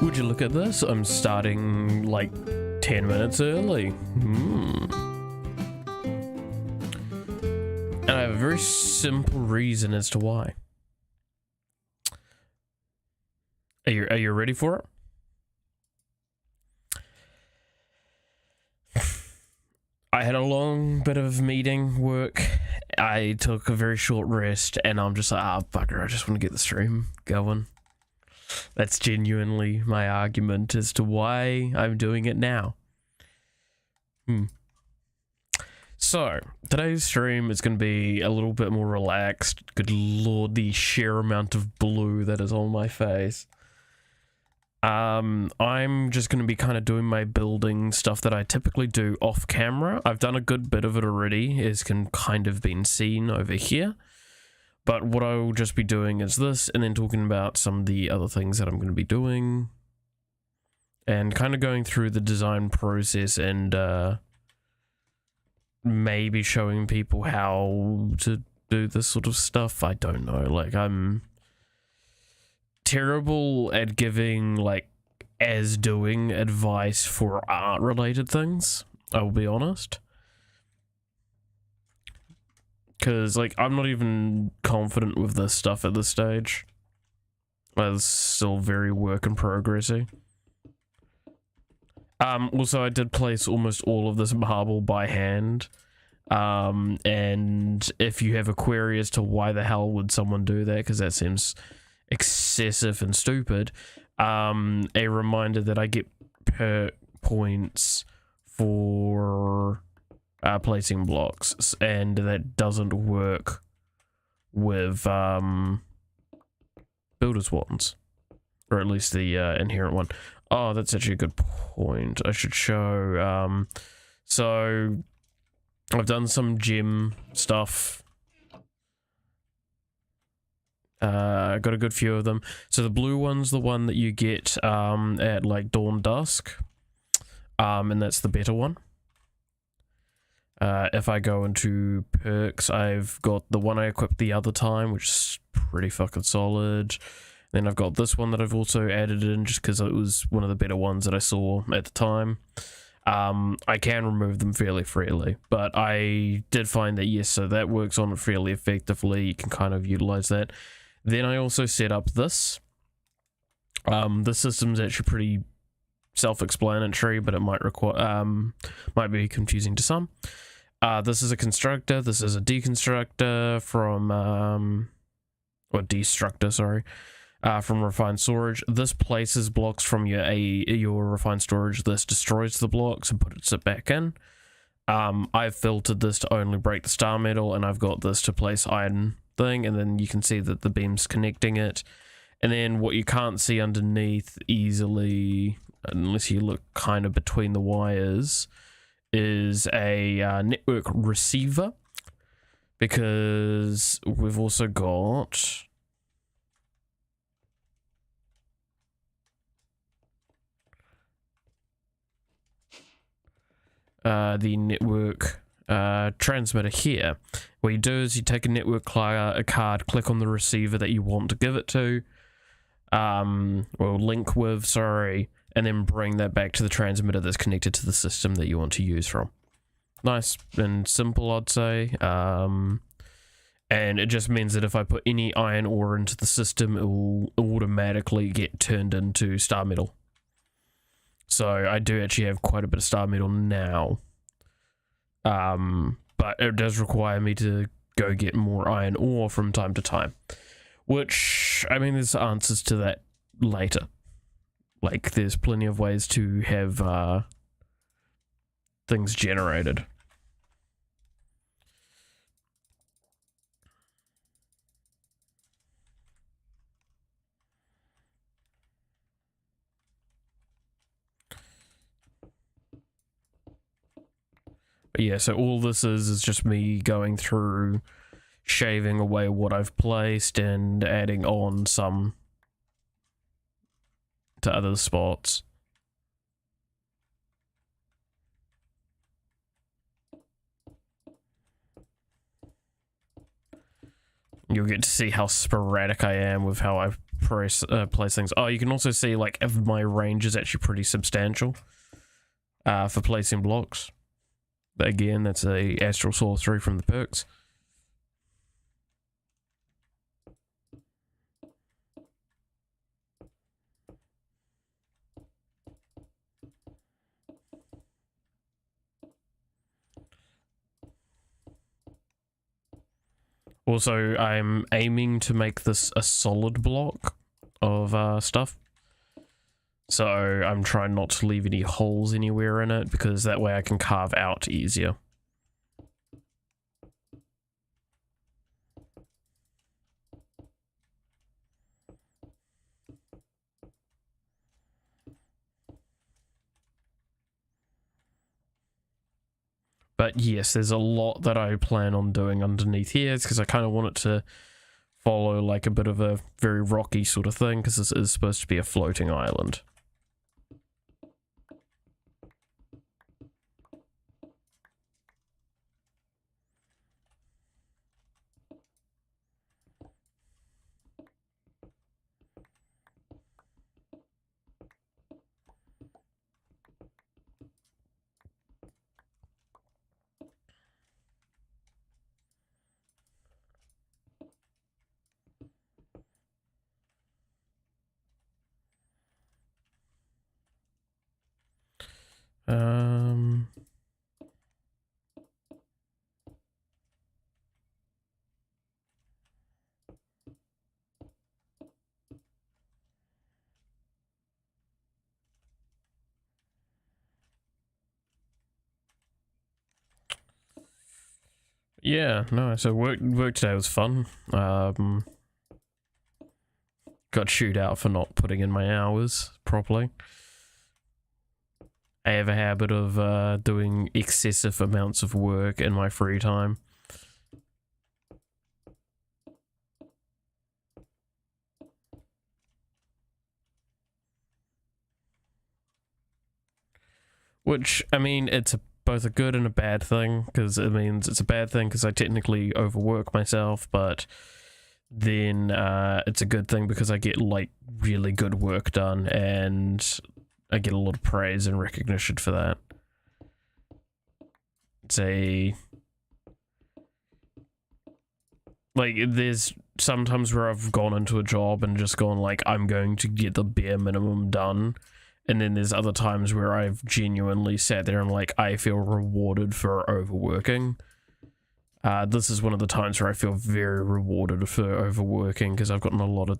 Would you look at this? I'm starting like 10 minutes early. And I have a very simple reason as to why. Are you ready for it? I had a long bit of meeting work. I took a very short rest, and I'm just like, bugger, I just want to get the stream going. That's genuinely my argument as to why I'm doing it now. So, today's stream is going to be a little bit more relaxed. Good lord, the sheer amount of blue that is on my face. I'm just going to be kind of doing my building stuff that I typically do off camera. I've done a good bit of it already, as can kind of been seen over here. But what I will just be doing is this, and then talking about some of the other things that I'm going to be doing. And kind of going through the design process and maybe showing people how to do this sort of stuff. I don't know, like I'm terrible at giving like as doing advice for art related things, I will be honest, because like I'm not even confident with this stuff at this stage. It's still very work in progressy. Also I did place almost all of this marble by hand, and if you have a query as to why the hell would someone do that, because that seems excessive and stupid, a reminder that I get perk points for placing blocks, and that doesn't work with builder's wands, or at least the inherent one. Oh, that's actually a good point. I should show. So I've done some gem stuff. Got a good few of them. So the blue one's the one that you get at like dawn dusk, and that's the better one. If I go into perks, I've got the one I equipped the other time, which is pretty fucking solid. Then I've got this one that I've also added in just because it was one of the better ones that I saw at the time. I can remove them fairly freely, but I did find that yes, so that works on it fairly effectively. You can kind of utilize that. Then I also set up this. This system's actually pretty self-explanatory, but it might require might be confusing to some. This is a constructor. This is a deconstructor from or destructor, sorry, from refined storage. This places blocks from your refined storage. This destroys the blocks and puts it back in. I've filtered this to only break the star metal, and I've got this to place iron thing, and then you can see that the beam's connecting it. And then what you can't see underneath easily, unless you look kind of between the wires, is a network receiver, because we've also got the network transmitter here. What you do is you take a network card, click on the receiver that you want to give it to, or link with, sorry, and then bring that back to the transmitter that's connected to the system that you want to use from. Nice and simple, I'd say. And it just means that if I put any iron ore into the system, it will automatically get turned into star metal. So I do actually have quite a bit of star metal now. But it does require me to go get more iron ore from time to time. Which, I mean, there's answers to that later. Like, there's plenty of ways to have things generated. But yeah, so all this is just me going through, shaving away what I've placed and adding on some to other spots. You'll get to see how sporadic I am with how I've place things. Oh, you can also see like if my range is actually pretty substantial for placing blocks. Again, that's a Astral Sorcery from the perks. Also, I'm aiming to make this a solid block of stuff. So I'm trying not to leave any holes anywhere in it, because that way I can carve out easier. But yes, there's a lot that I plan on doing underneath here, because I kind of want it to follow like a bit of a very rocky sort of thing, because this is supposed to be a floating island. Yeah, no, so work today was fun. Got chewed out for not putting in my hours properly. I have a habit of doing excessive amounts of work in my free time. Which, I mean, it's both a good and a bad thing, because it means it's a bad thing because I technically overwork myself, but then it's a good thing because I get like really good work done and I get a lot of praise and recognition for that. It's like, there's sometimes where I've gone into a job and just gone like, I'm going to get the bare minimum done. And then there's other times where I've genuinely sat there and like, I feel rewarded for overworking. This is one of the times where I feel very rewarded for overworking, because I've gotten a lot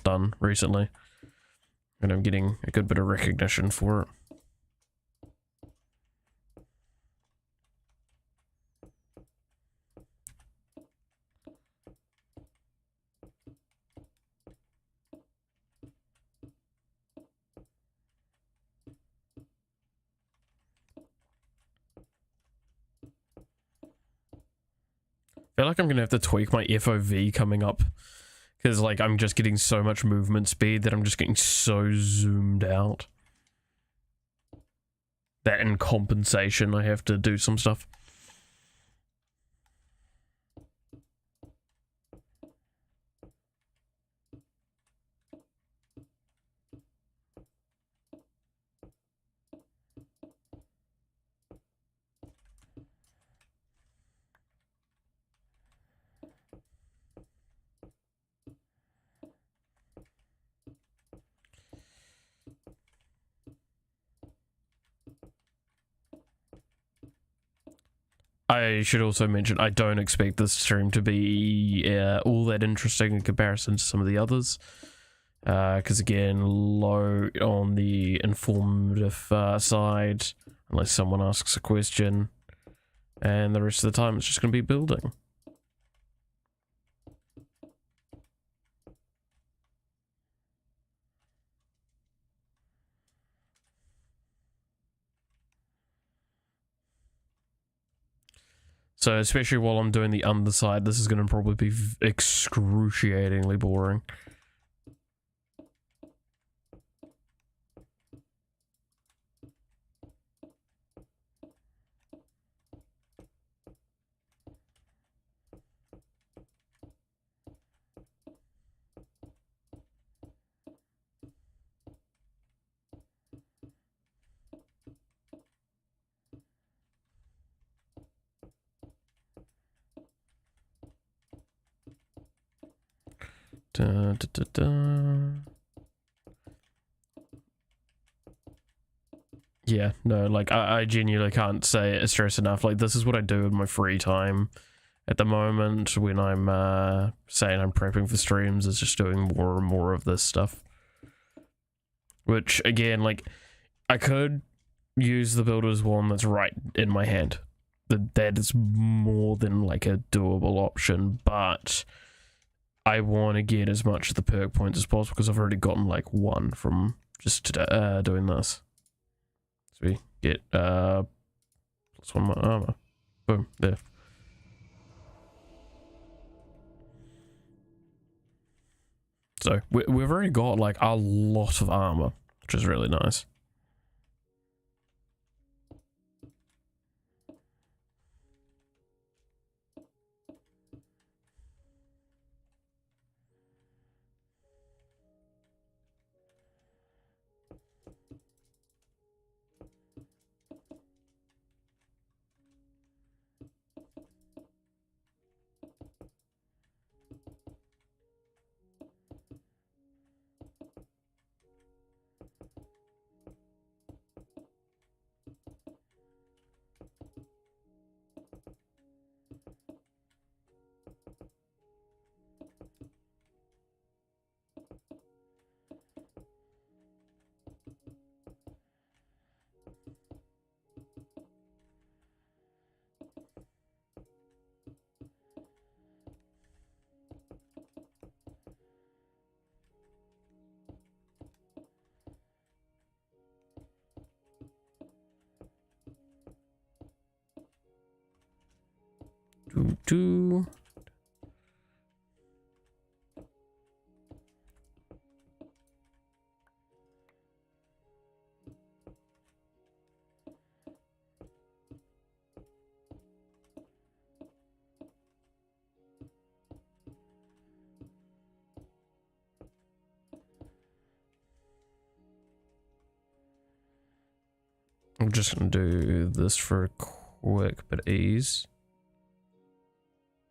done recently. And I'm getting a good bit of recognition for it. I feel like I'm gonna have to tweak my FOV coming up, because like I'm just getting so much movement speed that I'm just getting so zoomed out that in compensation I have to do some stuff. I should also mention, I don't expect this stream to be all that interesting in comparison to some of the others. Because again, low on the informative side, unless someone asks a question. And the rest of the time it's just going to be building. So especially while I'm doing the underside, this is going to probably be excruciatingly boring. Da, da, da, da. Yeah, no, like, I genuinely can't say it stress enough. Like, this is what I do in my free time at the moment when I'm saying I'm prepping for streams, is just doing more and more of this stuff. Which, again, like, I could use the builder's one that's right in my hand. That is more than, like, a doable option, but I want to get as much of the perk points as possible because I've already gotten, like, 1 from just doing this. So we get +1 more armor. Boom, there. So we've already got like a lot of armor, which is really nice. Do. I'm just gonna do this for a quick bit of ease.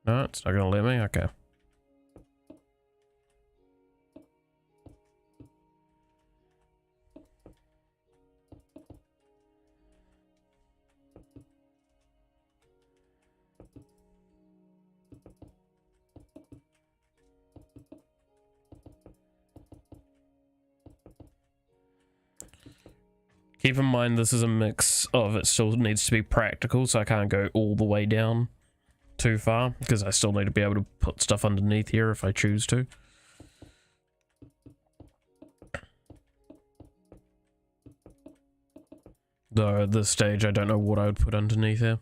No, it's not gonna let me? Okay. Keep in mind this is a mix of it still needs to be practical, so I can't go all the way down too far, because I still need to be able to put stuff underneath here if I choose to. Though at this stage I don't know what I would put underneath here.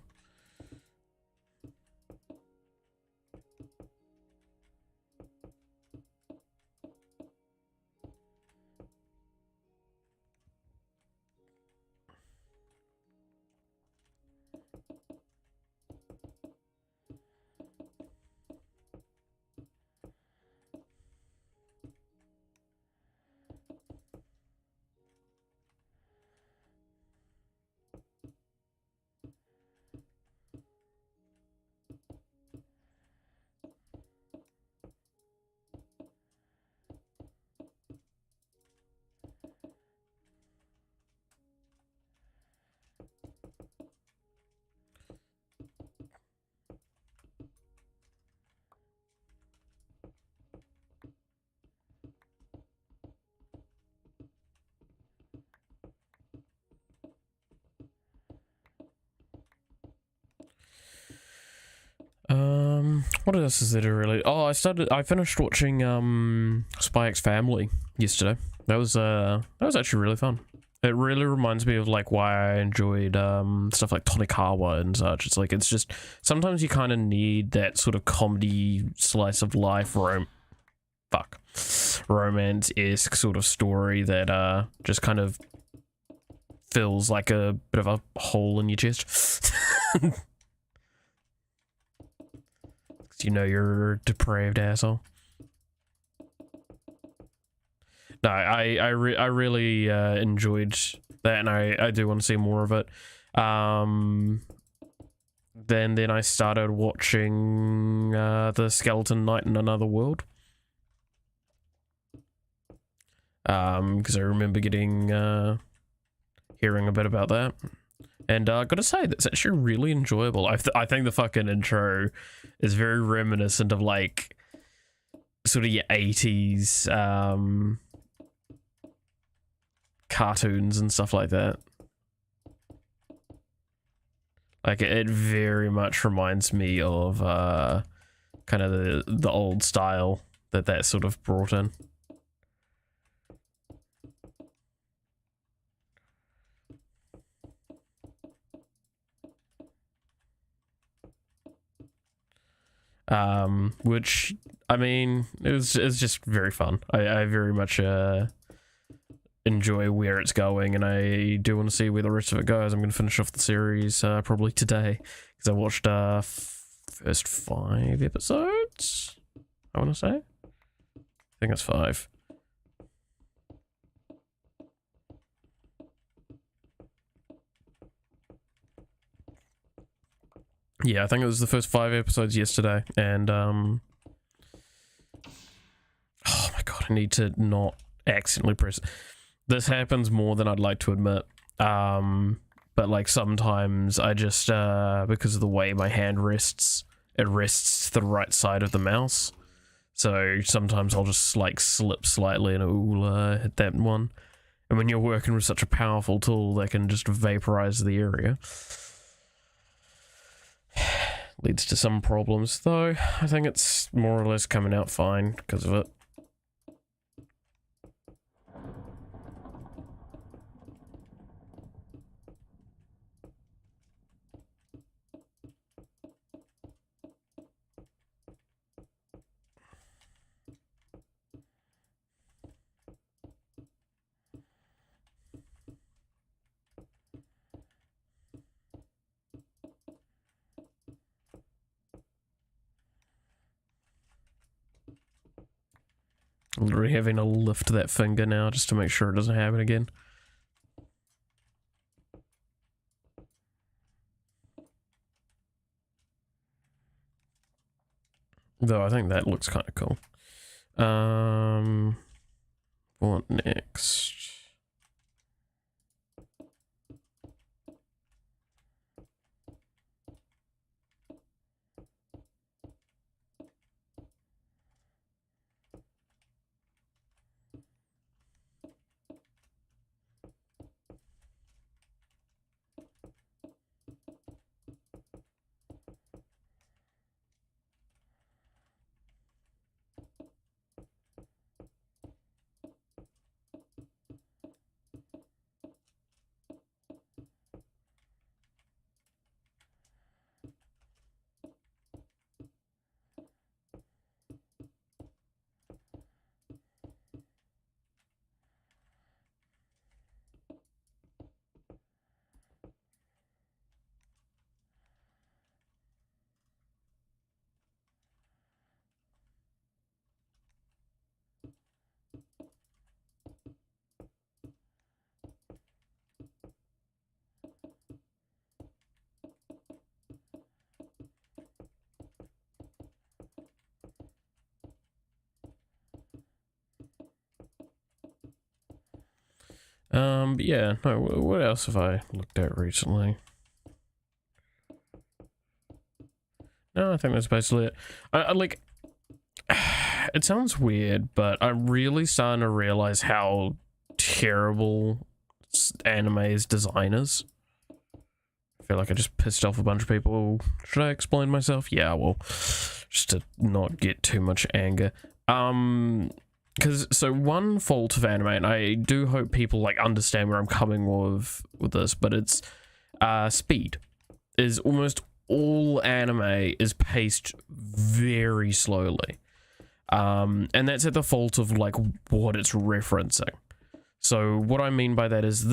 What else is there to really... Oh, I finished watching, Spy X Family yesterday. That was actually really fun. It really reminds me of, like, why I enjoyed, stuff like Tonikawa and such. It's like, it's just... Sometimes you kind of need that sort of comedy slice of life romance-esque sort of story that, just kind of fills, like, a bit of a hole in your chest. You know you're a depraved asshole. No, I really enjoyed that, and I do want to see more of it. Then I started watching the Skeleton Knight in Another World. because I remember hearing a bit about that. And I gotta say, that's actually really enjoyable. I think the fucking intro is very reminiscent of like sort of your 80s cartoons and stuff like that. Like it very much reminds me of kind of the old style that sort of brought in. Which, I mean, it's just very fun. I very much enjoy where it's going, and I do want to see where the rest of it goes. I'm going to finish off the series probably today, because I watched first 5 episodes, I want to say. I think it's 5. Yeah, I think it was the first 5 episodes yesterday, and oh my god, I need to not accidentally press. This happens more than I'd like to admit, but like sometimes I just because of the way my hand rests, it rests to the right side of the mouse, so sometimes I'll just like slip slightly and it will hit that one. And when you're working with such a powerful tool that can just vaporize the area, leads to some problems, though I think it's more or less coming out fine because of it. Literally having to lift that finger now just to make sure it doesn't happen again. Though I think that looks kind of cool. What next? But yeah, no, what else have I looked at recently? No, I think that's basically it. I like, it sounds weird, but I'm really starting to realize how terrible anime's design is. I feel like I just pissed off a bunch of people. Should I explain myself? Yeah, well, just to not get too much anger. Because, so one fault of anime, and I do hope people like understand where I'm coming with this, but it's speed. Is almost all anime is paced very slowly. And that's at the fault of like what it's referencing. So what I mean by that is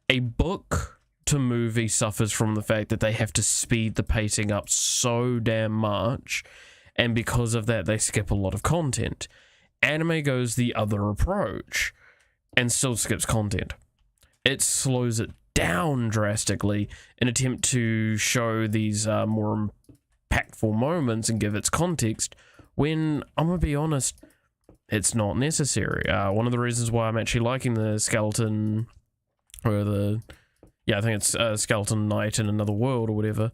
a book to movie suffers from the fact that they have to speed the pacing up so damn much, and because of that they skip a lot of content. Anime goes the other approach and still skips content. It slows it down drastically in an attempt to show these more impactful moments and give its context, when, I'm gonna be honest, it's not necessary. One of the reasons why I'm actually liking the skeleton, or the, yeah, I think it's Skeleton Knight in Another World or whatever,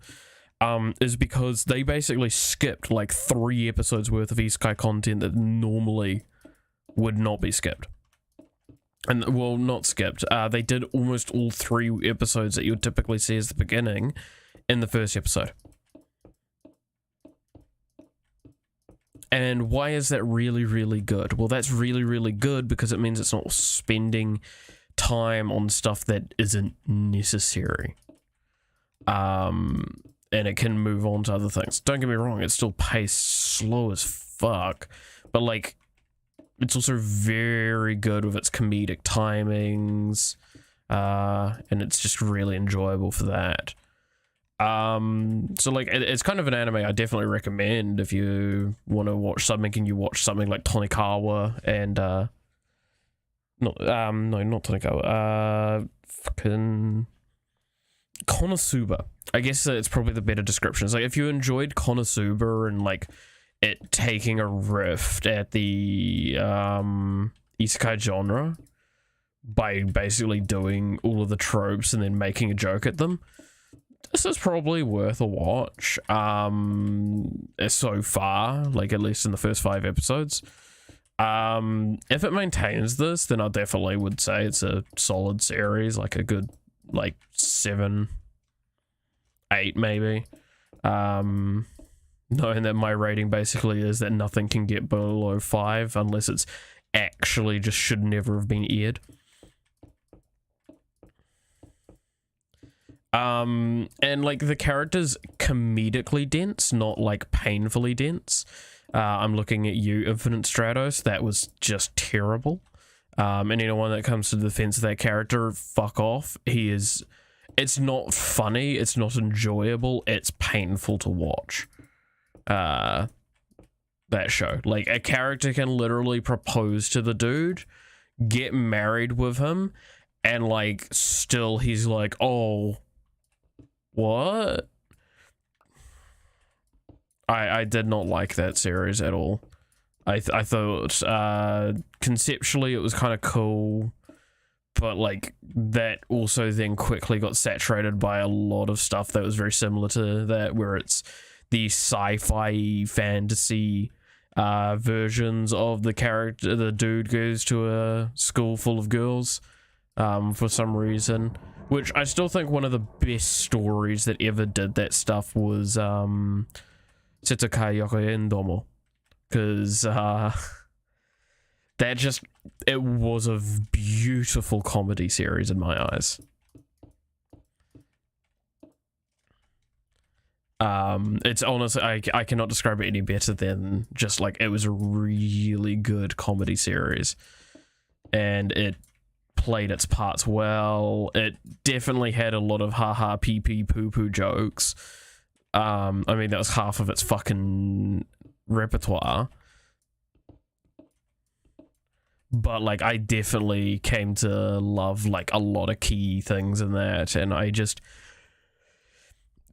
is because they basically skipped like 3 episodes worth of isekai content that normally would not be skipped. And, well, not skipped. They did almost all 3 episodes that you would typically see as the beginning in the first episode. And why is that really, really good? Well, that's really, really good because it means it's not spending time on stuff that isn't necessary. And it can move on to other things. Don't get me wrong, it's still paced slow as fuck, but like, it's also very good with its comedic timings, and it's just really enjoyable for that. So like, it's kind of an anime I definitely recommend if you want to watch something, and you watch something like Tonikawa and, no, not Tonikawa, fucking Konosuba. I guess it's probably the better description. It's like, if you enjoyed Konosuba and like it taking a rift at the isekai genre by basically doing all of the tropes and then making a joke at them, this is probably worth a watch. So far, like at least in the first 5 episodes. If it maintains this, then I definitely would say it's a solid series, like a good like 7, 8 maybe. Knowing that my rating basically is that nothing can get below 5 unless it's actually just should never have been aired. And like the character's comedically dense, not like painfully dense. I'm looking at you, Infinite Stratos. That was just terrible. And anyone that comes to the defense of that character, fuck off. He is, it's not funny, it's not enjoyable, it's painful to watch. That show. Like, a character can literally propose to the dude, get married with him, and like, still he's like, oh, what? I did not like that series at all. I thought conceptually it was kind of cool, but like that also then quickly got saturated by a lot of stuff that was very similar to that, where it's the sci-fi fantasy versions of the character. The dude goes to a school full of girls for some reason, which I still think one of the best stories that ever did that stuff was Setsukai Yokoen Domo, because that just, it was a beautiful comedy series in my eyes. It's honestly, I cannot describe it any better than just like, it was a really good comedy series, and it played its parts well. It definitely had a lot of haha pee pee poo poo jokes. I mean, that was half of its fucking repertoire. But like, I definitely came to love like a lot of key things in that, and I just,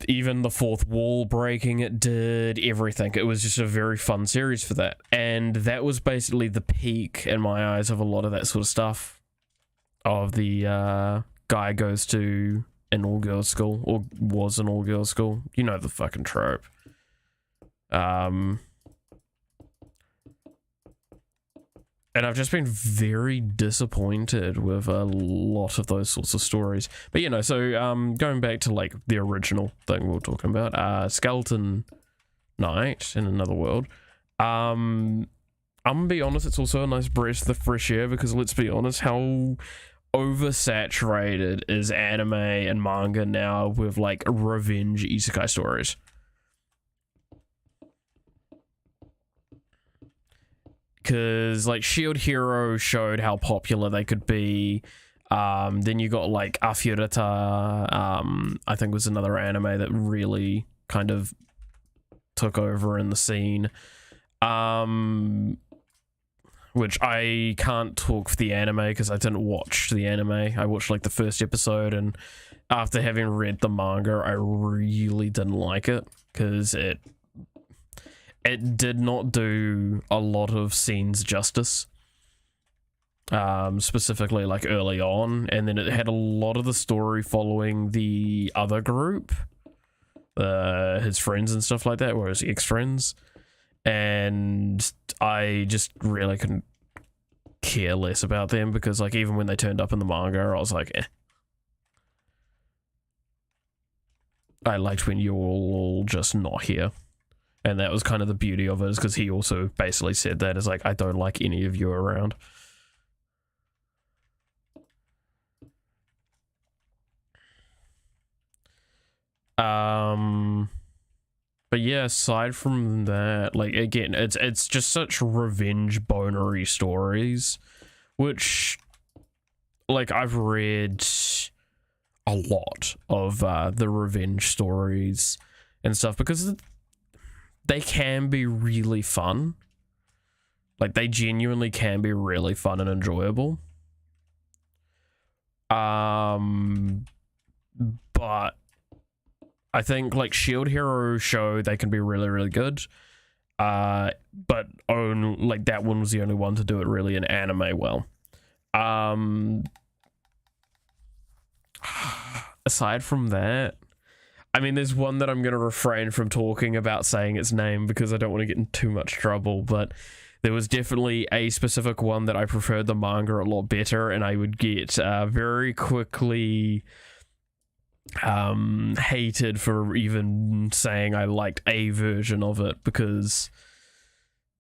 even the fourth wall breaking it did, everything. It was just a very fun series for that. And that was basically the peak in my eyes of a lot of that sort of stuff. Of the guy goes to an all-girls school, or was an all-girls school. You know the fucking trope. And I've just been very disappointed with a lot of those sorts of stories. But, you know, so going back to, like, the original thing we were talking about, Skeleton Knight in Another World, I'm gonna be honest, it's also a nice breath of fresh air, because let's be honest, how oversaturated is anime and manga now with, like, revenge isekai stories? Because like Shield Hero showed how popular they could be. Then you got like Afureta, I think was another anime that really kind of took over in the scene. Which I can't talk for the anime because I didn't watch the anime. I watched like the first episode, and after having read the manga, I really didn't like it, because it did not do a lot of scenes justice. Specifically like early on, and then it had a lot of the story following the other group, his friends and stuff like that, or his ex-friends, and I just really couldn't care less about them, because like even when they turned up in the manga, I was like, eh. I liked when you were all just not here. And that was kind of the beauty of it, is because he also basically said that, is like, I don't like any of you around. But yeah, aside from that, like, again, it's just such revenge bonery stories, which, like, I've read a lot of the revenge stories and stuff, because they can be really fun. Like, they genuinely can be really fun and enjoyable. But I think, like, Shield Hero show, they can be really, really good. But like, that one was the only one to do it really in anime well. Aside from that, I mean, there's one that I'm going to refrain from talking about saying its name because I don't want to get in too much trouble, but there was definitely a specific one that I preferred the manga a lot better, and I would get very quickly hated for even saying I liked a version of it, because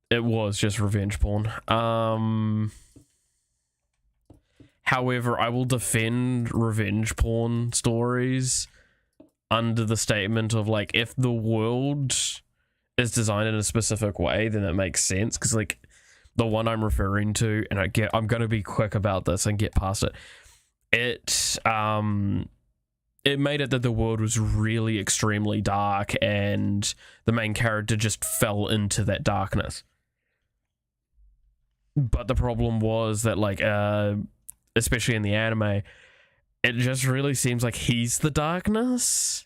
it was just revenge porn. However, I will defend revenge porn stories under the statement of, like, if the world is designed in a specific way, then it makes sense. Because, like, the one I'm referring to, and I'm gonna be quick about this and get past it. It made it that the world was really extremely dark, and the main character just fell into that darkness. But the problem was that, like, especially in the anime, it just really seems like he's the darkness,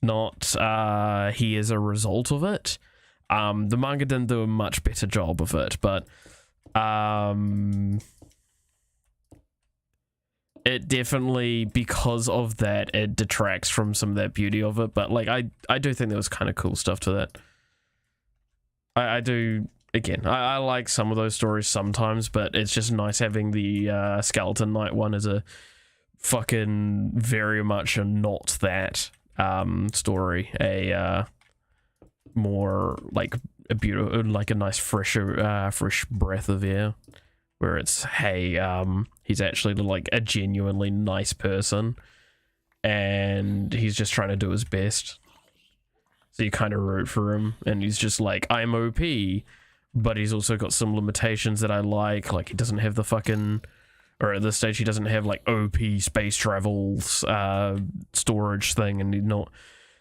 not he is a result of it. The manga didn't do a much better job of it, but it definitely, because of that, it detracts from some of that beauty of it. But, like, I do think there was kind of cool stuff to that. I do. Again, I like some of those stories sometimes, but it's just nice having the Skeleton Knight one as a fucking very much a not that story. A more like a beautiful, like a nice fresh breath of air, where it's, hey, he's actually like a genuinely nice person, and he's just trying to do his best. So you kind of root for him, and he's just like, I'm OP, but he's also got some limitations that I like he doesn't have the fucking, or at this stage he doesn't have like OP space travel storage thing, and he's not,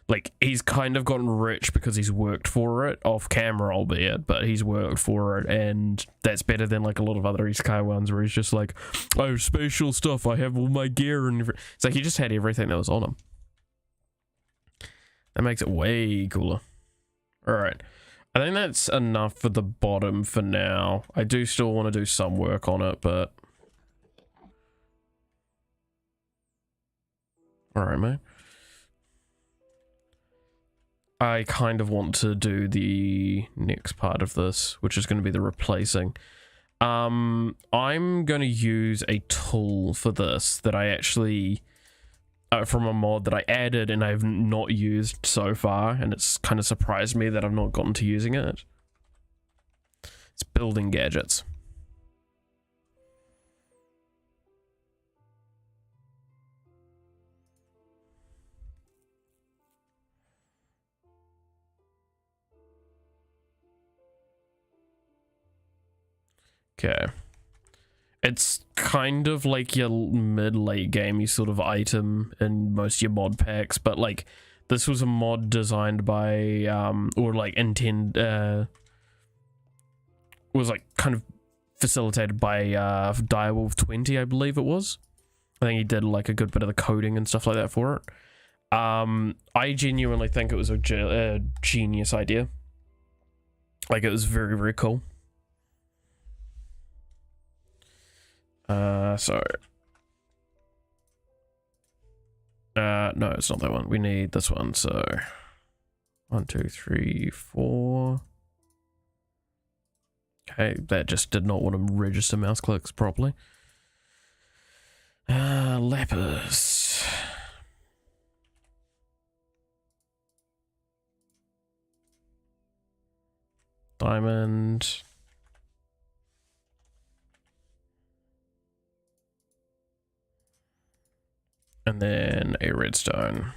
like, he's kind of gotten rich because he's worked for it, off camera albeit, but he's worked for it, and that's better than like a lot of other isekai ones where he's just like, oh, spatial stuff, I have all my gear, and it's like he just had everything that was on him. That makes it way cooler. Alright. I think that's enough for the bottom for now. I do still want to do some work on it, but... Alright, mate. I kind of want to do the next part of this, which is going to be the replacing. I'm going to use a tool for this that I actually... from a mod that I added and I've not used so far, and it's kind of surprised me that I've not gotten to using it. It's building gadgets. Okay. It's kind of like your mid-late game, you sort of item in most of your mod packs, but like this was a mod designed by or like was like kind of facilitated by Direwolf20, I believe it was. I think he did like a good bit of the coding and stuff like that for it. I genuinely think it was a genius idea. Like, it was very, very cool. No, it's not that one. We need this one. So 1, 2, 3, 4. Okay, that just did not want to register mouse clicks properly. Lapis. Diamond. And then a redstone.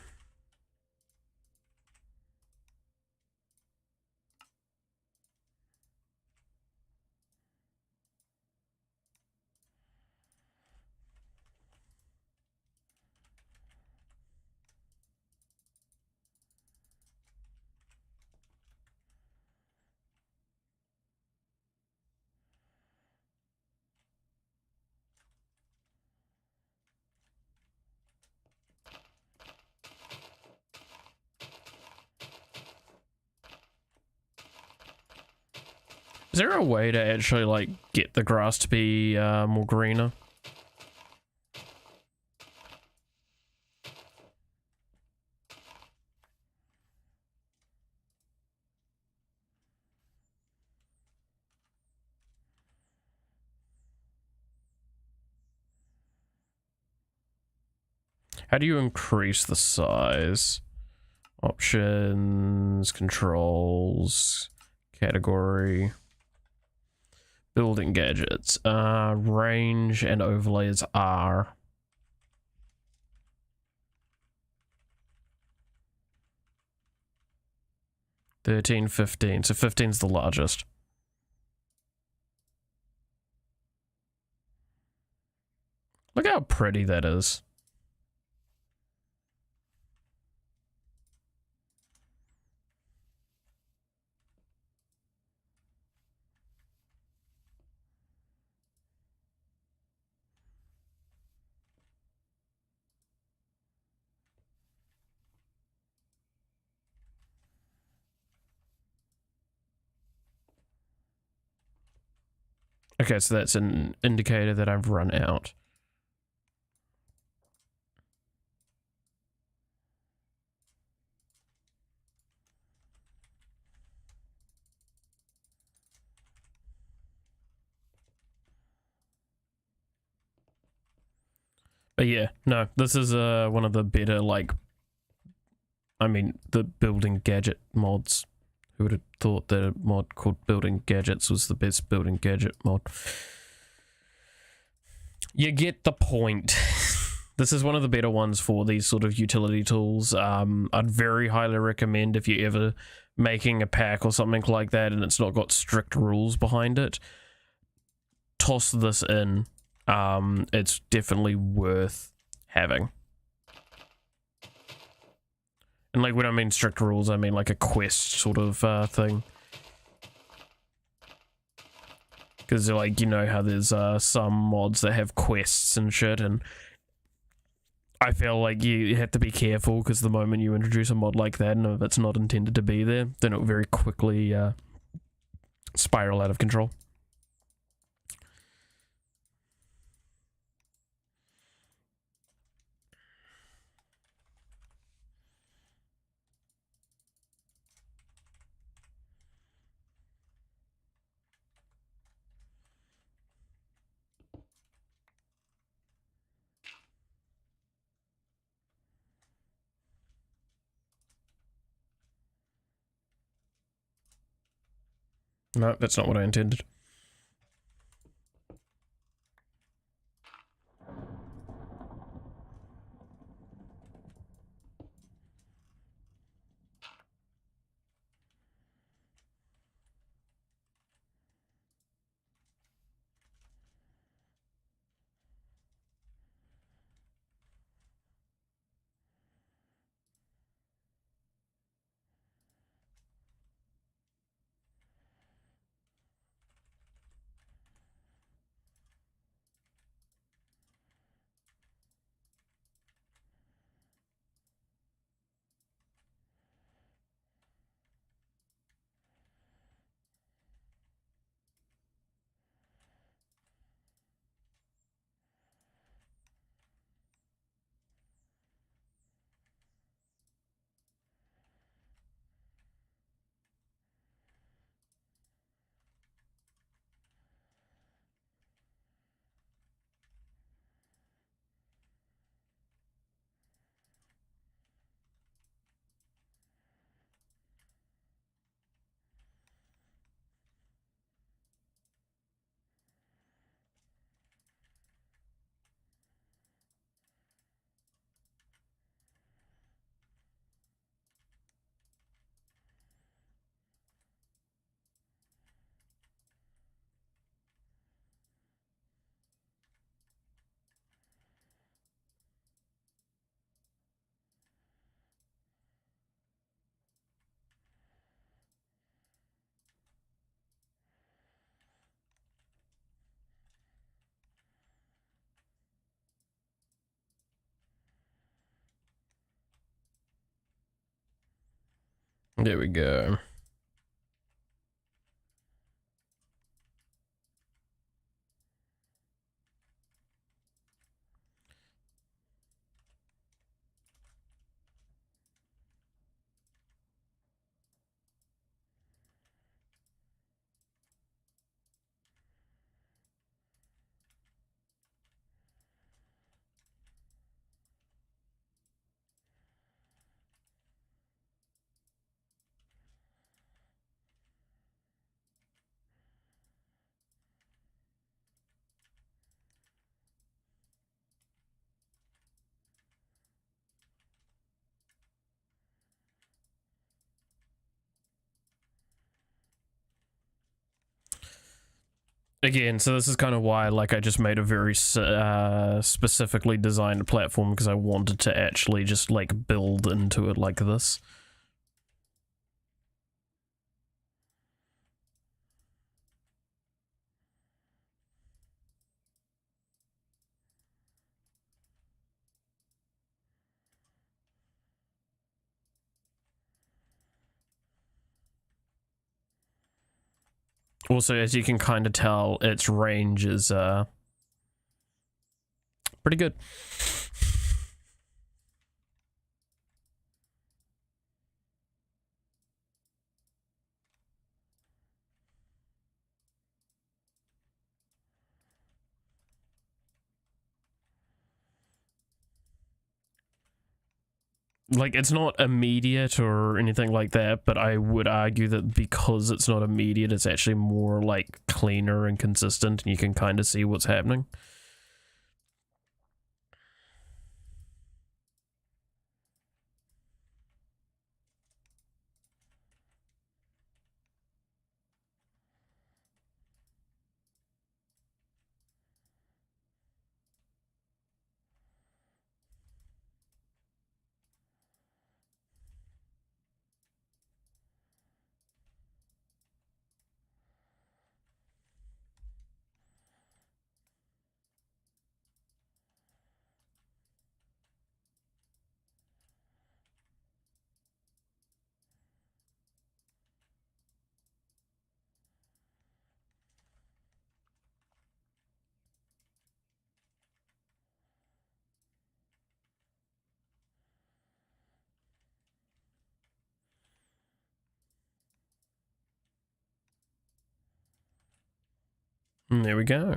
Is there a way to actually, like, get the grass to be more greener? How do you increase the size? Options, controls, category, building gadgets, range and overlays are. $13, $15, so 15's the largest. Look how pretty that is. Okay, so that's an indicator that I've run out. But yeah, no, this is one of the better, like, I mean, the building gadget mods. Who would have thought that a mod called Building Gadgets was the best building gadget mod? You get the point. This is one of the better ones for these sort of utility tools. I'd very highly recommend if you're ever making a pack or something like that and it's not got strict rules behind it, toss this in. It's definitely worth having. And like when I mean strict rules, I mean like a quest sort of thing. Because like, you know how there's some mods that have quests and shit, and I feel like you have to be careful because the moment you introduce a mod like that and if it's not intended to be there, then it will very quickly spiral out of control. No, that's not what I intended. There we go. Again, so this is kind of why, like, I just made a very specifically designed platform, because I wanted to actually just, like, build into it like this. Also, as you can kind of tell, its range is pretty good. Like, it's not immediate or anything like that, but I would argue that because it's not immediate, it's actually more, like, cleaner and consistent, and you can kind of see what's happening. And there we go.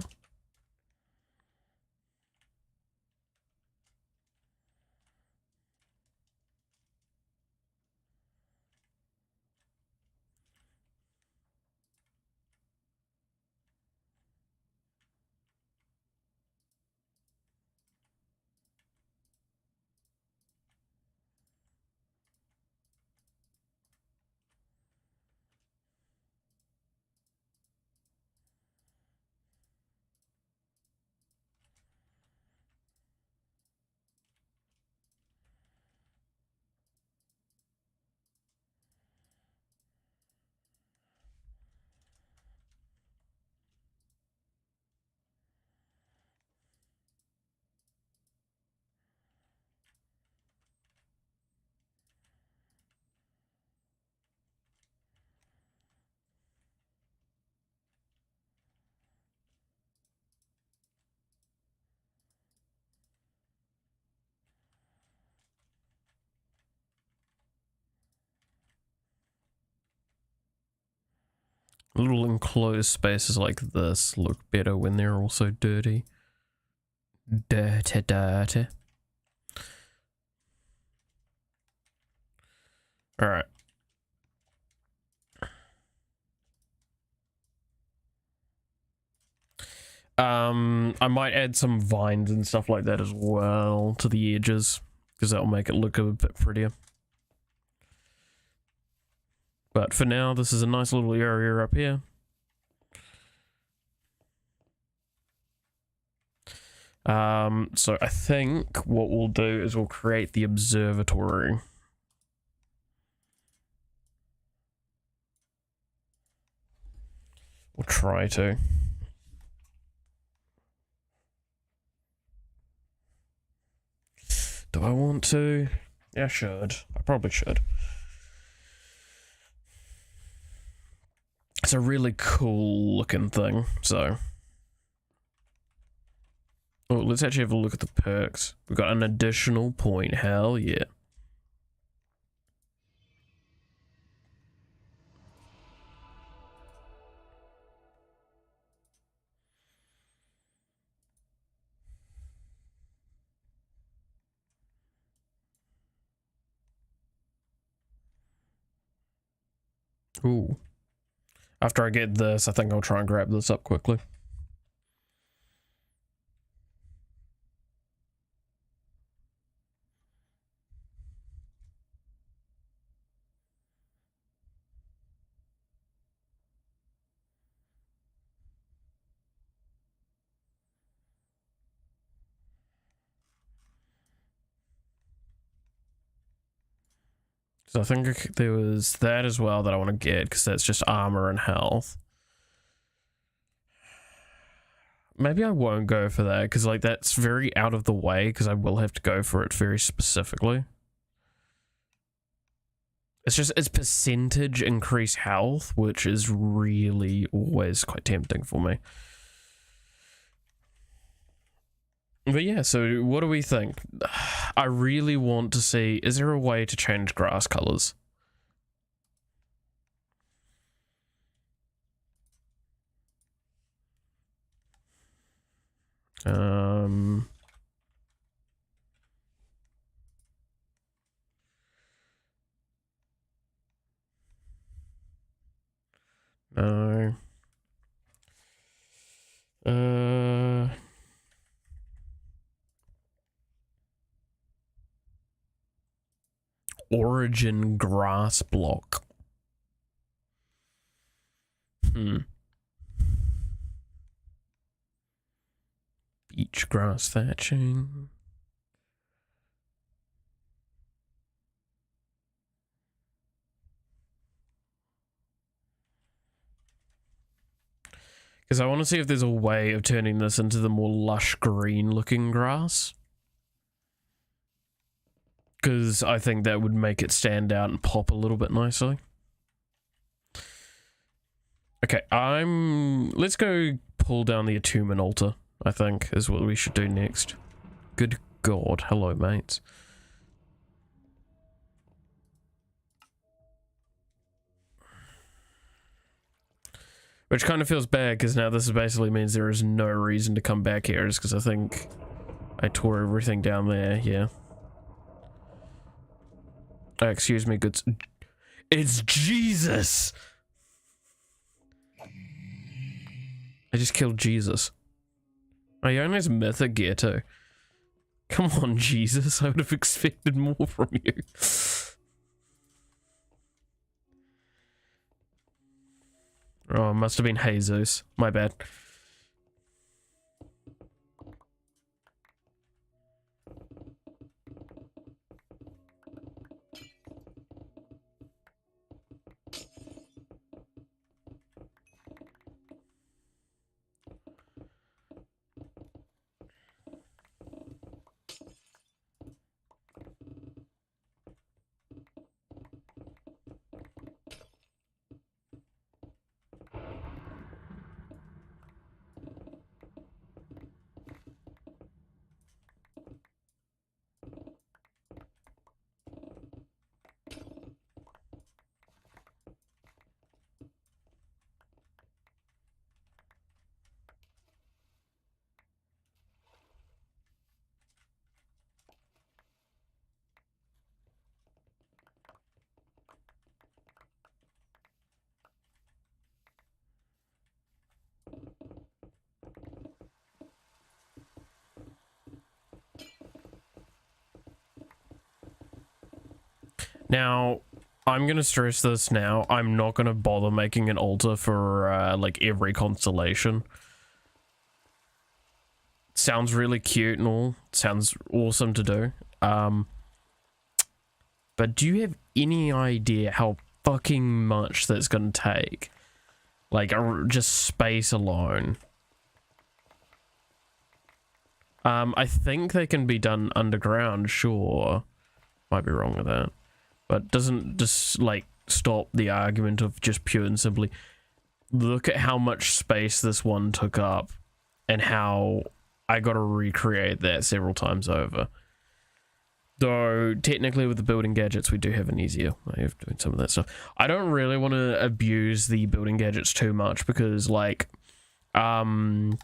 Little enclosed spaces like this look better when they're also dirty. Dirty. Alright. I might add some vines and stuff like that as well to the edges, because that'll make it look a bit prettier. But for now, this is a nice little area up here. So I think what we'll do is we'll create the observatory. We'll try to. Do I want to? Yeah, I should. I probably should. It's a really cool looking thing, so. Oh, let's actually have a look at the perks. We've got an additional point, hell yeah. Ooh. After I get this, I think I'll try and grab this up quickly. So I think there was that as well that I want to get, because that's just armor and health. Maybe I won't go for that, because like that's very out of the way, because I will have to go for it very specifically. It's just, it's percentage increase health, which is really always quite tempting for me. But yeah, so what do we think? I really want to see, is there a way to change grass colors? No. Origin grass block. Beach grass thatching. Because I want to see if there's a way of turning this into the more lush green looking grass. Because I think that would make it stand out and pop a little bit nicely. Okay, let's go pull down the attunement altar, I think, is what we should do next. Good God, hello mates. Which kind of feels bad, because now this basically means there is no reason to come back here, just because I think I tore everything down there, yeah. Excuse me, good. It's Jesus! I just killed Jesus. Oh, he only has mythic gear too. Come on, Jesus. I would have expected more from you. Oh, it must have been Jesus. My bad. Now, I'm gonna stress this now. I'm not gonna bother making an altar for like every constellation. Sounds really cute and all. Sounds awesome to do. But do you have any idea how fucking much that's gonna take? Like, just space alone. I think they can be done underground, sure. Might be wrong with that. But doesn't just, like, stop the argument of just pure and simply... look at how much space this one took up and how I got to recreate that several times over. Though technically with the building gadgets we do have an easier way of doing some of that stuff. I don't really want to abuse the building gadgets too much because like one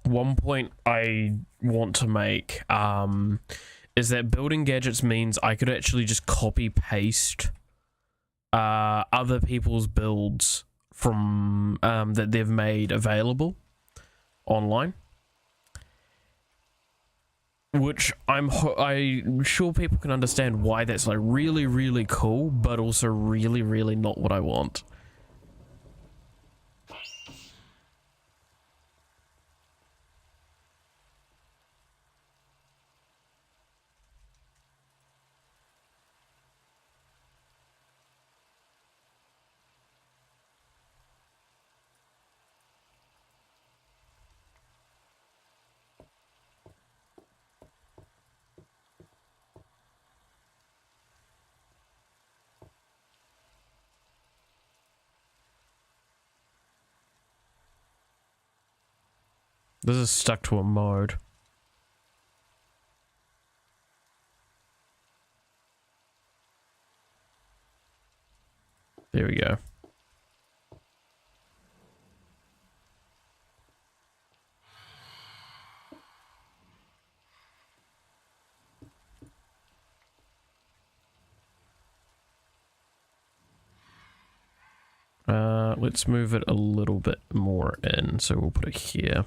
point I want to make is that building gadgets means I could actually just copy paste other people's builds from that they've made available online, which I'm sure people can understand why that's like really, really cool, but also really, really not what I want. This is stuck to a mode. There we go. Let's move it a little bit more in, so we'll put it here.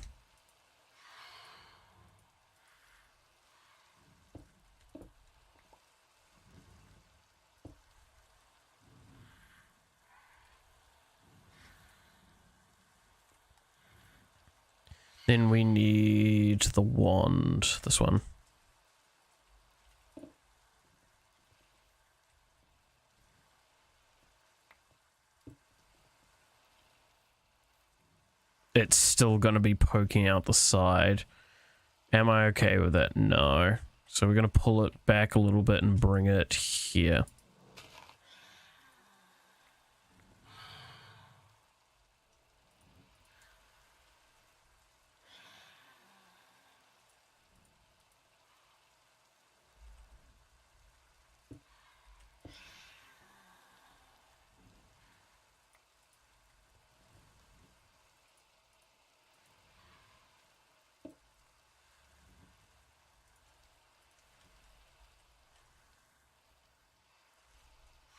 Then we need the wand, this one. It's still going to be poking out the side. Am I okay with that? No. So we're going to pull it back a little bit and bring it here.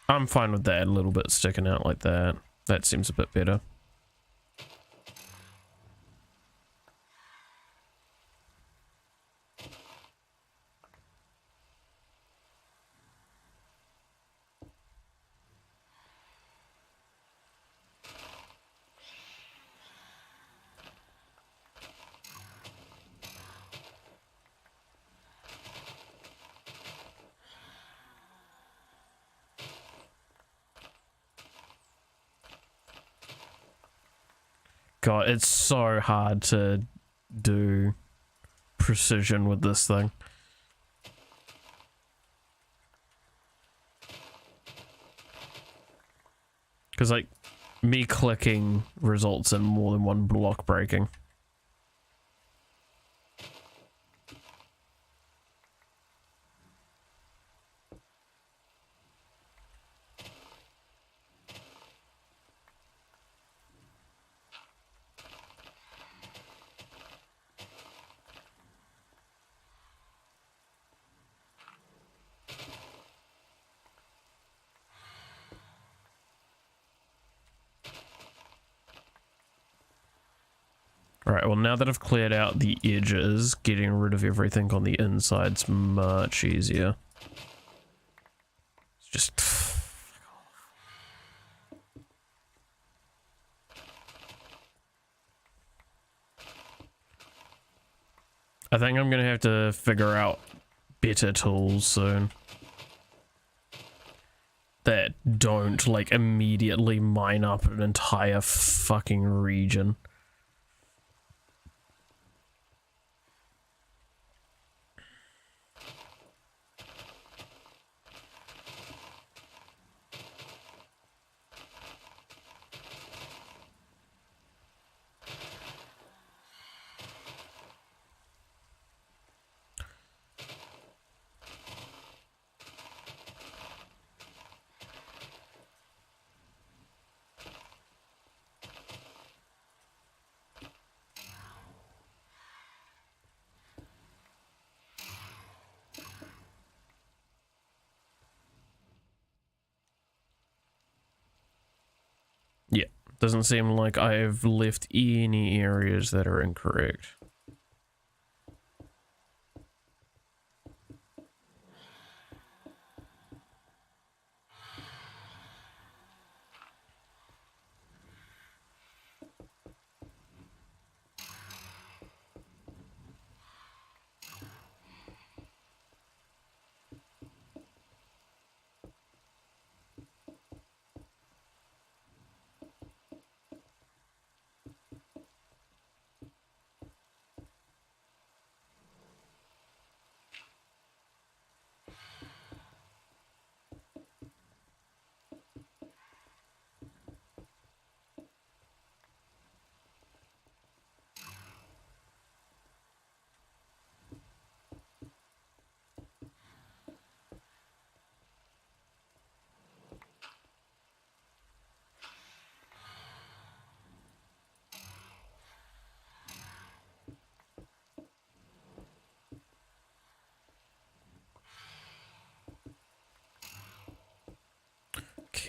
I'm fine with that, a little bit sticking out like that. That seems a bit better. God, it's so hard to do precision with this thing. Because, like, me clicking results in more than one block breaking. Alright, well now that I've cleared out the edges, getting rid of everything on the inside's much easier. It's just... I think I'm gonna have to figure out better tools soon. That don't, like, immediately mine up an entire fucking region. Doesn't seem like I've left any areas that are incorrect.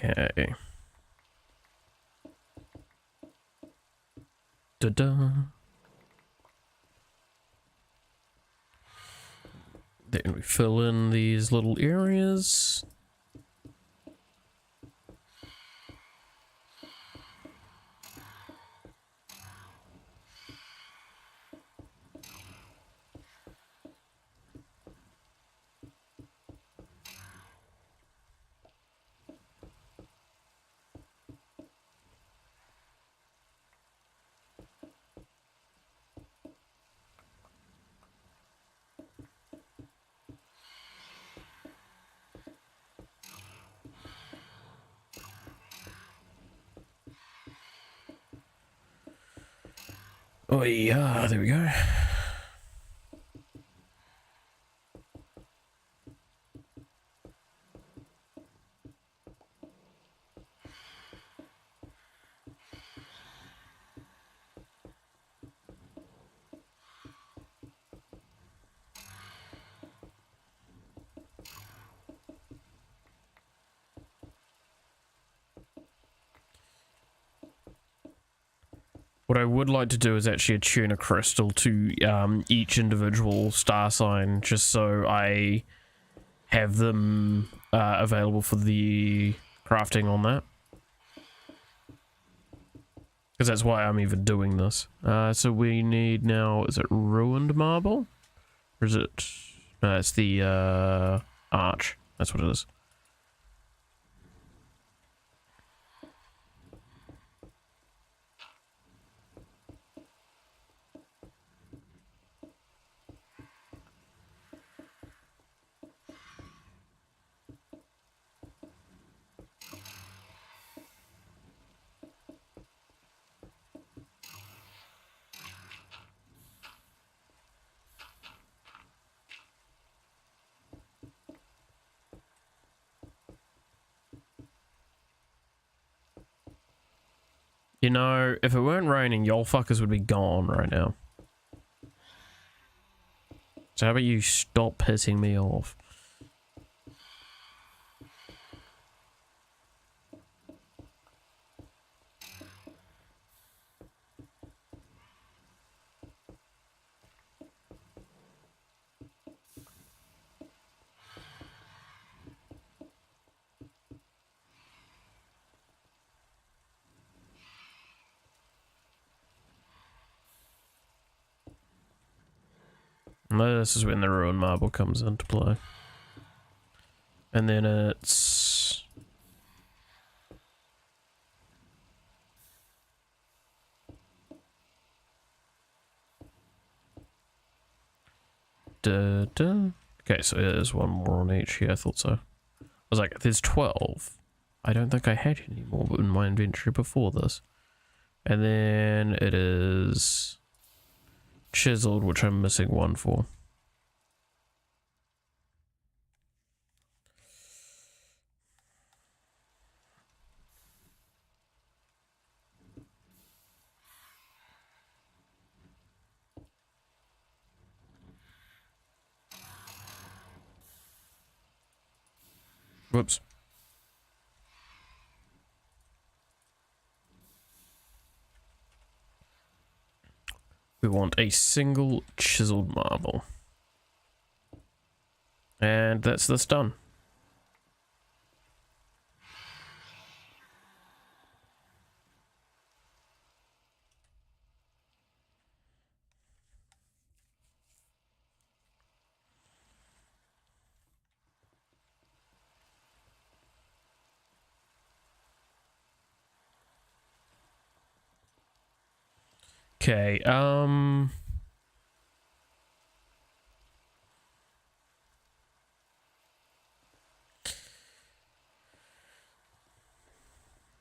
Okay. Da-da. Then we fill in these little areas. Oh yeah, there we go. What I would like to do is actually attune a crystal to each individual star sign, just so I have them available for the crafting on that. Because that's why I'm even doing this. So we need now, is it ruined marble? Or is it... No, it's the arch. That's what it is. You know, if it weren't raining, y'all fuckers would be gone right now. So how about you stop pissing me off? This is when the ruined marble comes into play. And then it's... Okay, so there's one more on each here, I thought so. I was like, there's 12. I don't think I had any more in my inventory before this. And then it is... chiseled, which I'm missing one for. Whoops. want a single chiseled marble. And that's this done. Okay,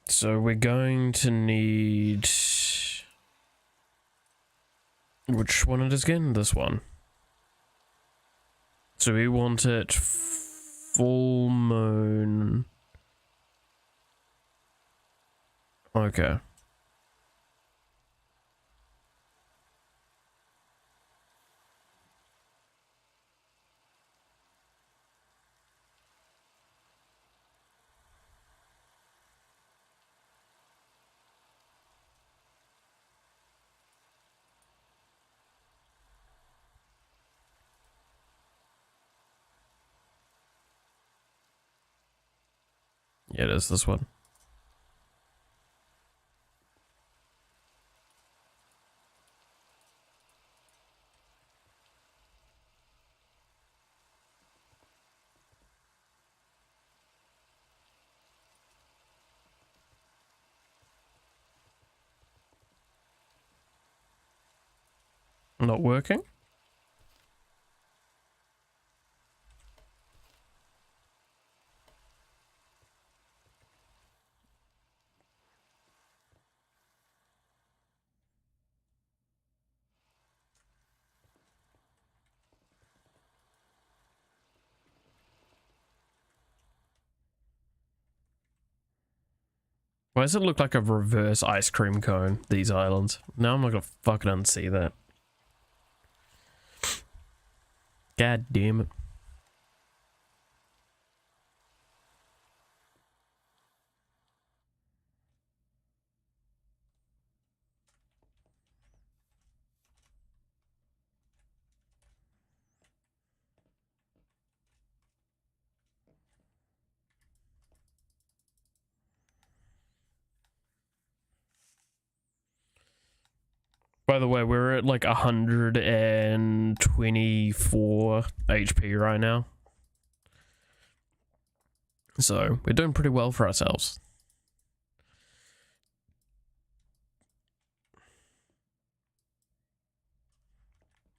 so we're going to need... Which one it is again? This one. So we want it full moon. Okay. Yeah, it is this one. Not working? Why does it look like a reverse ice cream cone, these islands? Now I'm not gonna fucking unsee that. God damn it. By the way, we're at like 124 HP right now. So, we're doing pretty well for ourselves.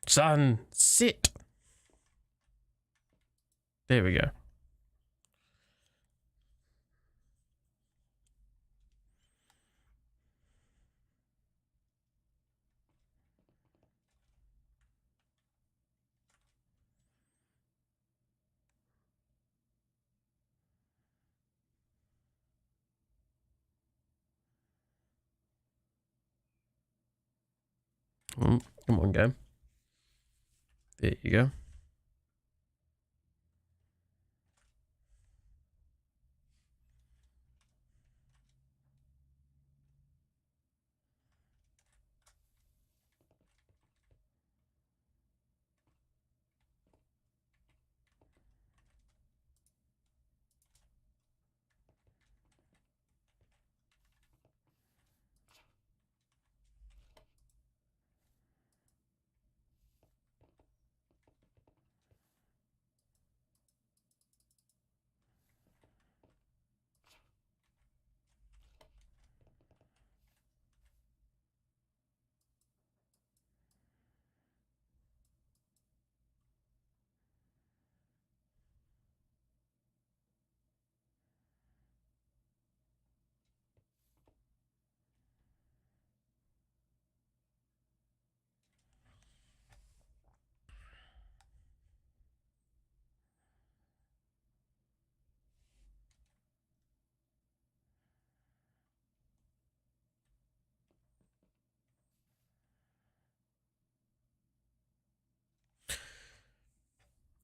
Sun, sit! There we go. Come on, game. There you go.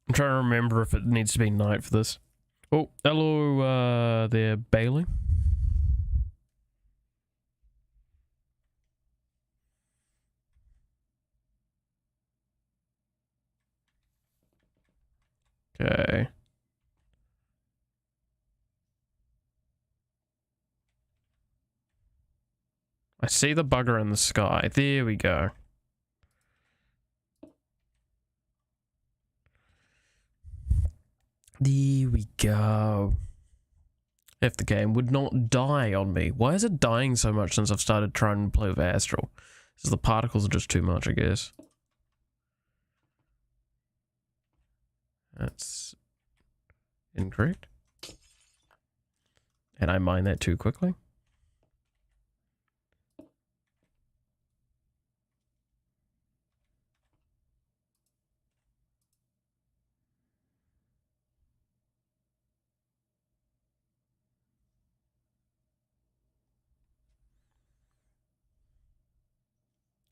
I'm trying to remember if it needs to be night for this. Oh, hello there, Bailey. Okay. I see the bugger in the sky. There we go. There we go. If the game would not die on me. Why is it dying so much since I've started trying to play with Astral? Because the particles are just too much, I guess. That's incorrect. And I mined that too quickly.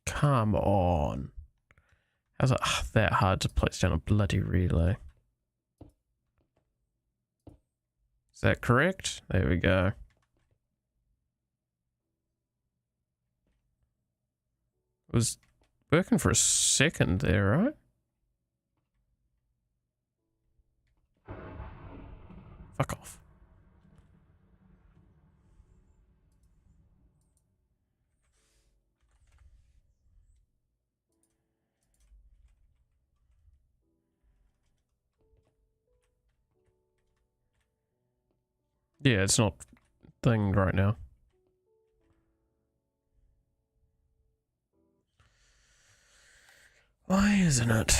Come on. How's it that hard to place down a bloody relay? Is that correct? There we go. It was working for a second there, right? Fuck off. Yeah, it's not thing right now. Why isn't it?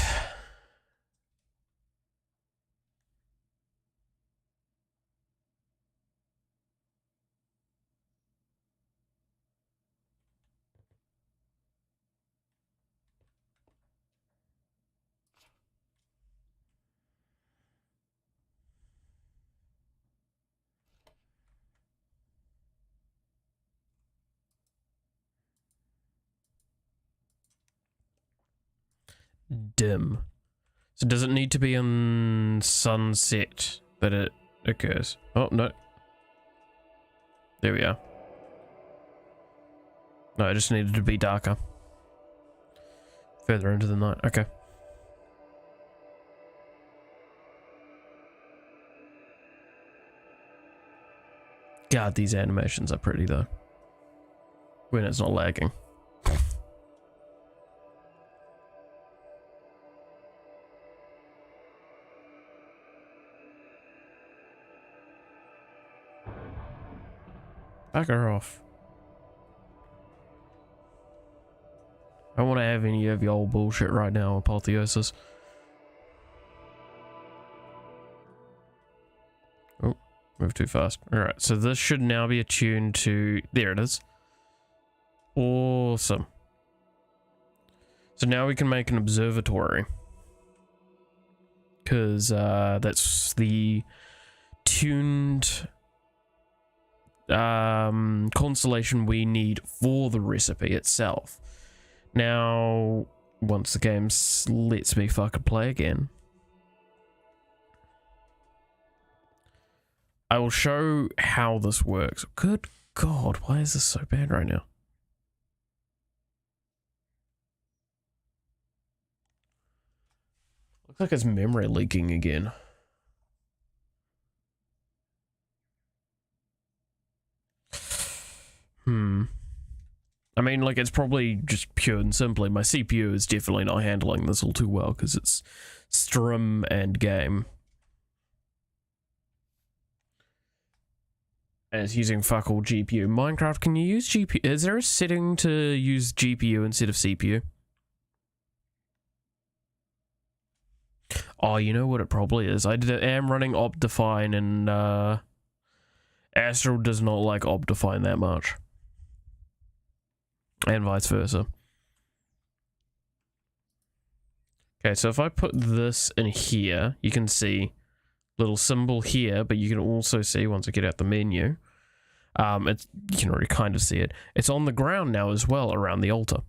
Dim. So does it need to be on sunset that it occurs? Oh, no. There we are. No, it just needed to be darker. Further into the night. Okay. God, these animations are pretty though. When it's not lagging. Back her off. I don't want to have any of your old bullshit right now, Apotheosis. Oh, move too fast. Alright, so this should now be attuned to... There it is. Awesome. So now we can make an observatory. Because that's the tuned constellation we need for the recipe itself. Now, once the game lets me fucking play again, I will show how this works. Good God, why is this so bad right now? Looks like it's memory leaking again. I mean, like, it's probably just pure and simply my CPU is definitely not handling this all too well because it's strum and game. And it's using fuck all GPU. Minecraft, can you use GPU? Is there a setting to use GPU instead of CPU? Oh, you know what it probably is. I am running Optifine and Astral does not like Optifine that much. And vice versa. Okay, so if I put this in here, you can see little symbol here, but you can also see once I get out the menu, you can already kind of see it. It's on the ground now as well around the altar.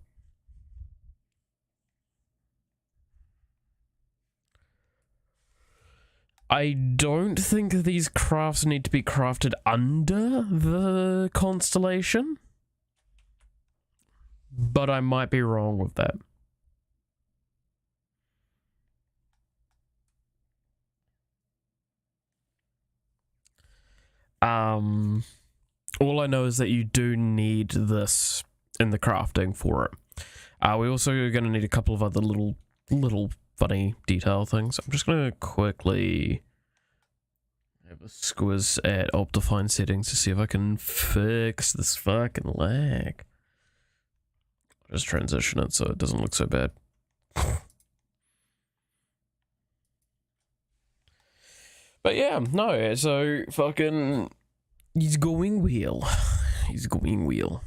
I don't think these crafts need to be crafted under the constellation, but I might be wrong with that. All I know is that you do need this in the crafting for it. We're also going to need a couple of other little funny detail things. I'm just going to quickly have a squiz at Optifine settings to see if I can fix this fucking lag. Just transition it so it doesn't look so bad. But yeah, no, so fucking he's going well. He's going well.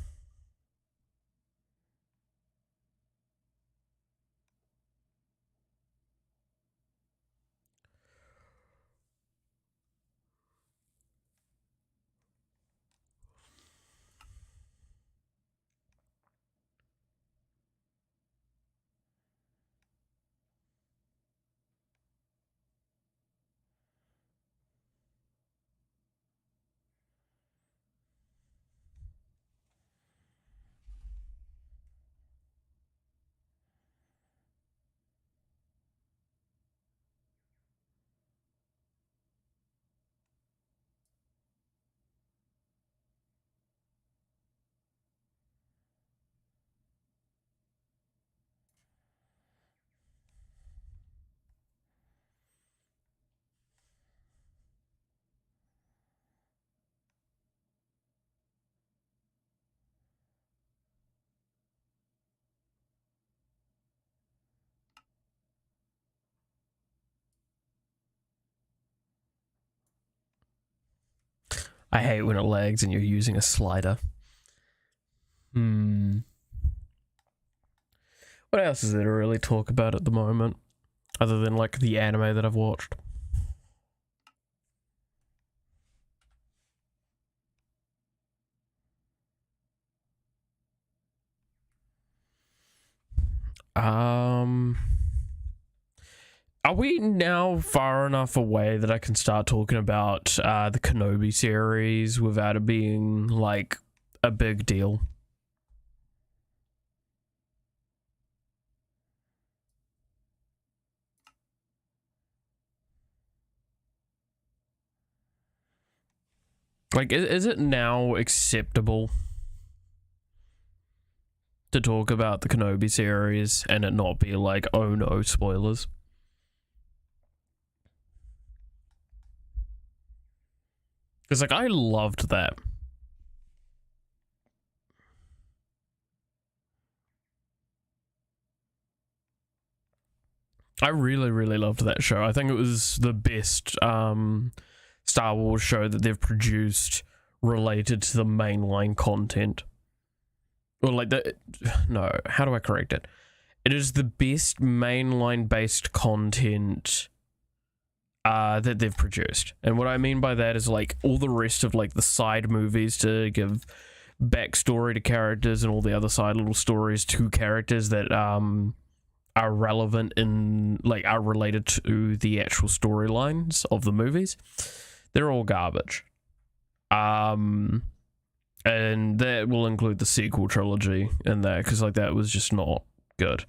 I hate when it lags and you're using a slider. What else is there to really talk about at the moment? Other than, like, the anime that I've watched. Are we now far enough away that I can start talking about the Kenobi series without it being, like, a big deal? Like, is it now acceptable to talk about the Kenobi series and it not be like, oh no, spoilers? Because, like, I loved that. I really, really loved that show. I think it was the best Star Wars show that they've produced related to the mainline content. Or like no, how do I correct it? It is the best mainline based content that they've produced. And what I mean by that is, like, all the rest of, like, the side movies to give backstory to characters and all the other side little stories to characters that are relevant in, like, are related to the actual storylines of the movies. They're all garbage. And that will include the sequel trilogy in there, because, like, that was just not good.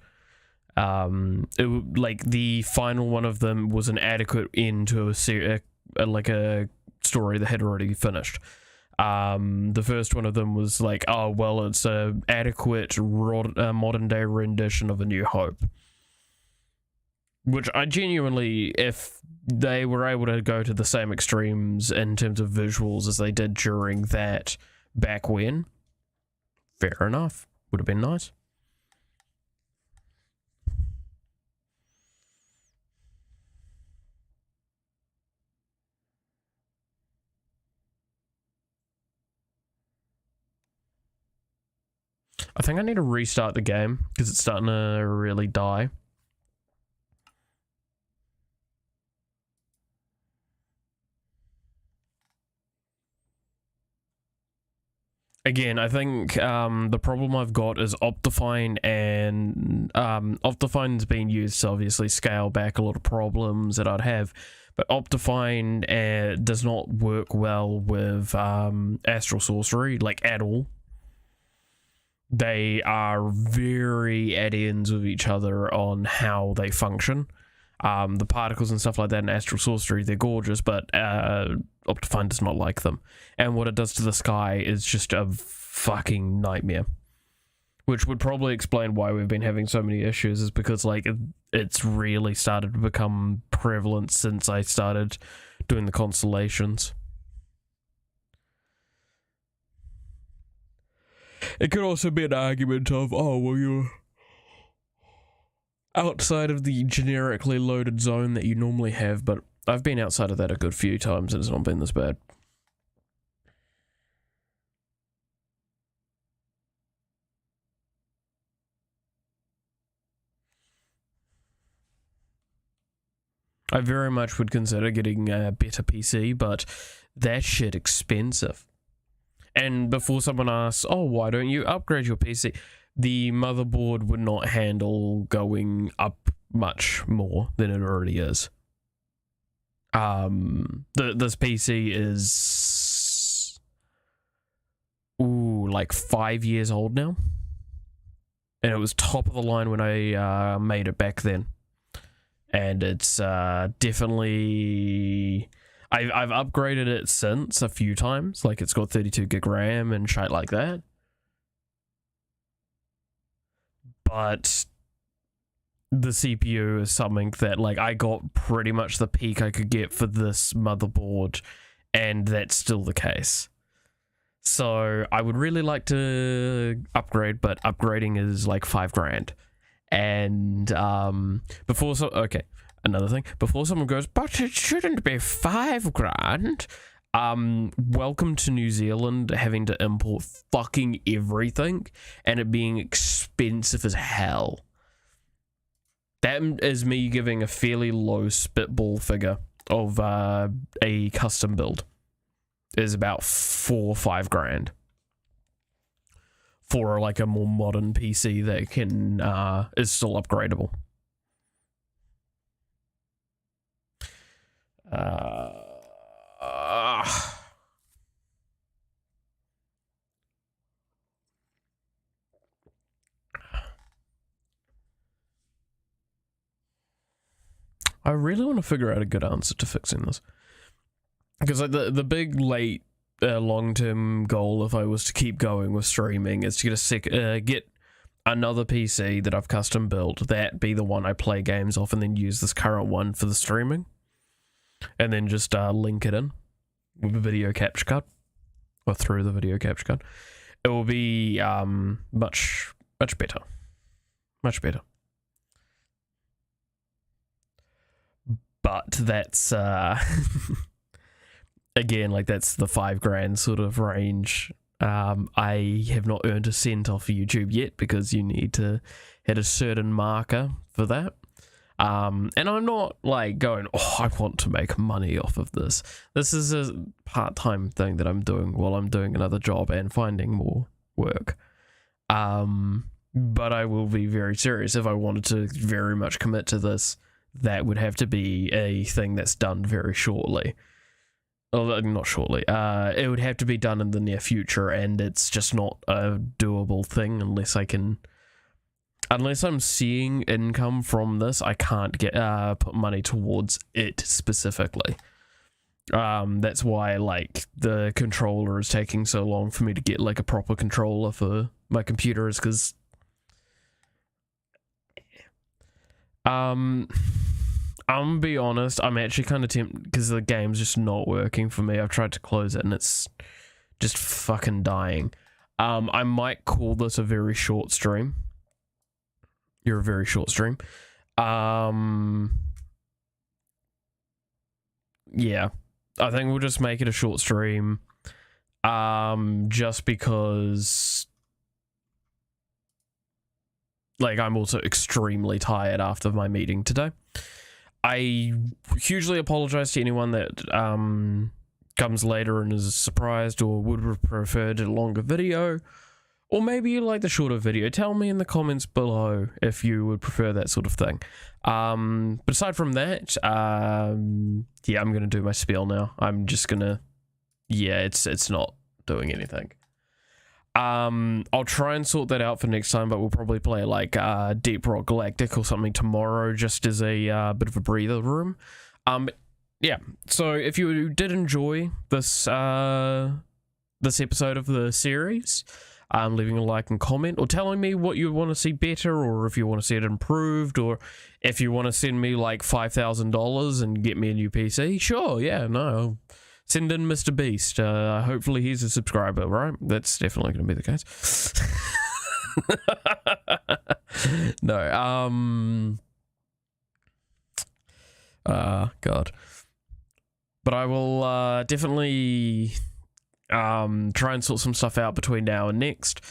Like, the final one of them was an adequate end to a story that had already finished. The first one of them was like, oh well, it's a adequate modern day rendition of A New Hope, which I genuinely, if they were able to go to the same extremes in terms of visuals as they did during that back when, fair enough, would have been nice. I think I need to restart the game because it's starting to really die. Again, I think the problem I've got is Optifine, and Optifine's been used to obviously scale back a lot of problems that I'd have, but Optifine does not work well with Astral Sorcery, like, at all. They are very at ends with each other on how they function. The particles and stuff like that in Astral Sorcery, they're gorgeous, but Optifine does not like them. And what it does to the sky is just a fucking nightmare. Which would probably explain why we've been having so many issues, is because like it's really started to become prevalent since I started doing the constellations. It could also be an argument of, oh, well, you're outside of the generically loaded zone that you normally have, but I've been outside of that a good few times and it's not been this bad. I very much would consider getting a better PC, but that shit expensive. And before someone asks, oh, why don't you upgrade your PC? The motherboard would not handle going up much more than it already is. This PC is like 5 years old now. And it was top of the line when I made it back then. And it's definitely... I've upgraded it since a few times. Like, it's got 32 gig RAM and shit like that. But the CPU is something that, like, I got pretty much the peak I could get for this motherboard, and that's still the case. So I would really like to upgrade, but upgrading is like $5,000. And another thing, before someone goes, but it shouldn't be $5,000. Welcome to New Zealand having to import fucking everything and it being expensive as hell. That is me giving a fairly low spitball figure of a custom build. It is about $4,000 or $5,000 for like a more modern PC that can is still upgradable. I really want to figure out a good answer to fixing this, because like the big late long-term goal, if I was to keep going with streaming, is to get another PC that I've custom built, that be the one I play games off, and then use this current one for the streaming, and then just link it in with a video capture card, or through the video capture card. It will be much better. Much better. But that's again, like, that's the $5,000 sort of range. I have not earned a cent off of YouTube yet, because you need to hit a certain marker for that. And I'm not like going, oh, I want to make money off of this. This is a part-time thing that I'm doing while I'm doing another job and finding more work. But I will be very serious. If I wanted to very much commit to this, that would have to be a thing that's done very shortly. Well, not shortly. It would have to be done in the near future, and it's just not a doable thing unless I'm seeing income from this. I can't get put money towards it specifically. That's why, like, the controller is taking so long for me to get like a proper controller for my computer, is because I'm gonna be honest, I'm actually kind of tempted, because the game's just not working for me. I've tried to close it and it's just fucking dying. I might call this a very short stream. You're a very short stream. Yeah, I think we'll just make it a short stream. Just because, like, I'm also extremely tired after my meeting today. I hugely apologize to anyone that comes later and is surprised or would have preferred a longer video, or maybe you like the shorter video. Tell me in the comments below if you would prefer that sort of thing. But aside from that, yeah, I'm gonna do my spiel now. I'm just gonna, yeah, it's not doing anything. I'll try and sort that out for next time, but we'll probably play like Deep Rock Galactic or something tomorrow, just as a bit of a breather room. Yeah, so if you did enjoy this this episode of the series, leaving a like and comment, or telling me what you want to see better, or if you want to see it improved, or if you want to send me like $5,000 and get me a new PC, sure, yeah, no, send in Mr. Beast. Hopefully he's a subscriber, right? That's definitely going to be the case. No, God. But I will definitely try and sort some stuff out between now and next.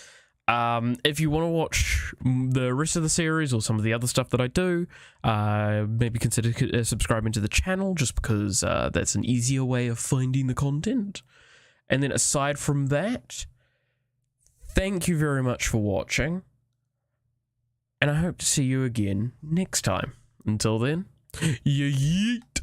If you want to watch the rest of the series or some of the other stuff that I do, maybe consider subscribing to the channel, just because that's an easier way of finding the content. And then aside from that, thank you very much for watching, and I hope to see you again next time. Until then, yeet.